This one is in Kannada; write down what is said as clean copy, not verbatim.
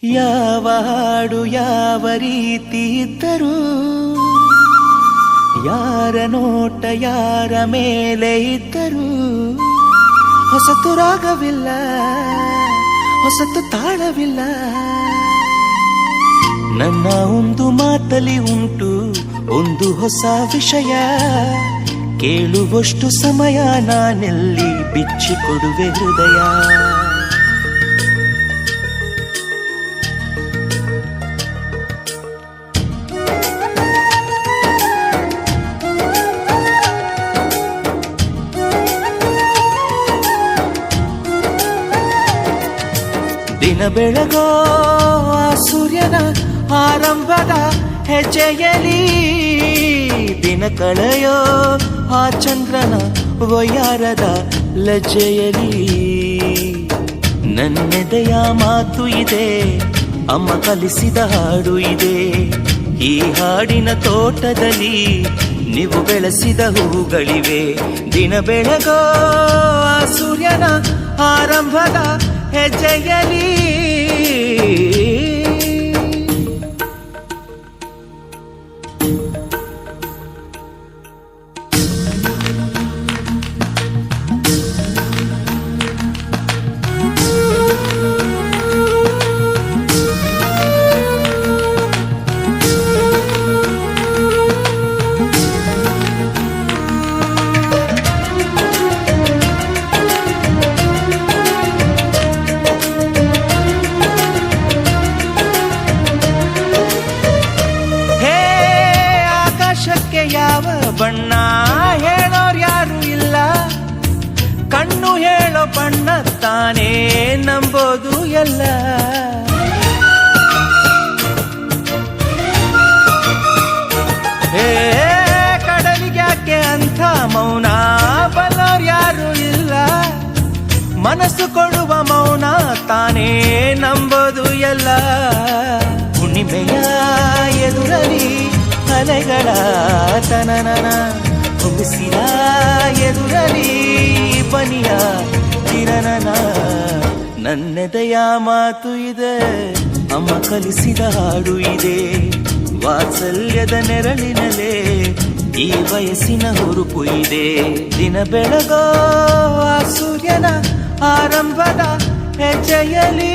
ಯಾವ ಹಾಡು ಯಾವ ರೀತಿ ಇದ್ದರೂ, ಯಾರ ನೋಟ ಯಾರ ಮೇಲೆ ಇದ್ದರೂ, ಹೊಸತು ರಾಗವಿಲ್ಲ, ಹೊಸತು ತಾಳವಿಲ್ಲ. ನನ್ನ ಒಂದು ಮಾತಲಿ ಉಂಟು ಒಂದು ಹೊಸ ವಿಷಯ, ಕೇಳುವಷ್ಟು ಸಮಯ ನಾನೆಲ್ಲಿ ಬಿಚ್ಚಿಕೊಡುವೆ ಹೃದಯ. ದಿನ ಬೆಳಗೋ ಆ ಸೂರ್ಯನ ಆರಂಭದ ಹೆಜ್ಜೆಯಲಿ, ದಿನ ಕಳೆಯೋ ಆ ಚಂದ್ರನ ವಯ್ಯಾರದ ಲಜ್ಜೆಯಲಿ. ನನ್ನೆದೆಯ ಮಾತು ಇದೆ, ಅಮ್ಮ ಕಲಿಸಿದ ಹಾಡು ಇದೆ. ಈ ಹಾಡಿನ ತೋಟದಲ್ಲಿ ನೀವು ಬೆಳೆಸಿದ ಹೂಗಳಿವೆ. ದಿನ ಬೆಳಗೋ ಆ ಸೂರ್ಯನ ಆರಂಭದ ಹೆಜ್ಜೆಯಲಿ, ಯಾವ ಬಣ್ಣ ಹೇಳೋರು ಯಾರು ಇಲ್ಲ, ಕಣ್ಣು ಹೇಳೋ ಬಣ್ಣ ತಾನೇ ನಂಬೋದು ಎಲ್ಲ. ಹೇ ಕಡಲಿಗ್ಯಾಕೆ ಅಂಥ ಮೌನ ಬಲ್ಲೋರು ಯಾರು ಇಲ್ಲ, ಮನಸ್ಸು ಕೊಡುವ ಮೌನ ತಾನೇ ನಂಬೋದು ಎಲ್ಲ. ಹುಣ್ಣಿಮೆಯ ಎದುರಲಿ ಅಲೆಗಳ ತನನನ, ಹುಗಿಸಿದ ಎದುರಲಿ ಬನಿಯ ಕಿರಣನ. ನನ್ನೆದೆಯ ಮಾತು ಇದೆ, ಅಮ್ಮ ಕಲಿಸಿದ ಹಾಡು ಇದೆ. ವಾತ್ಸಲ್ಯದ ನೆರಳಿನಲ್ಲೇ ಈ ವಯಸ್ಸಿನ ಹುರುಪು ಇದೆ. ದಿನ ಬೆಳಗೋ ಆ ಸೂರ್ಯನ ಆರಂಭದ ಹೆಜ್ಜೆಯಲಿ,